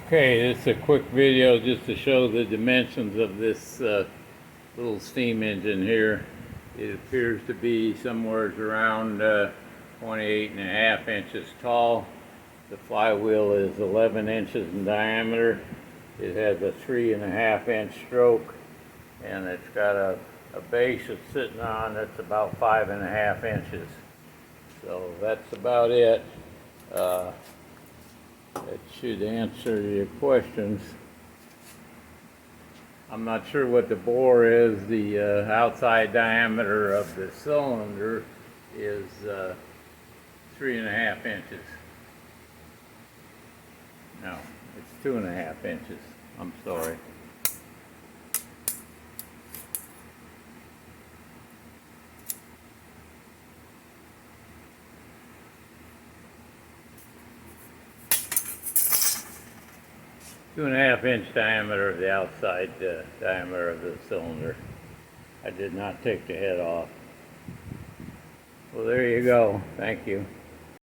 Okay, this is a quick video just to show the dimensions of this little steam engine here. It appears to be somewhere around 28.5 inches tall. The flywheel is 11 inches in diameter. It has a 3.5 inch stroke, and it's got a base it's sitting on that's about 5.5 inches. So that's about it. It should answer your questions. I'm not sure what the bore is. The outside diameter of the cylinder is 3.5 inches. No, it's 2.5 inches. I'm sorry. Two and a half inch diameter of the outside diameter of the cylinder. I did not take the head off. Well, there you go. Thank you.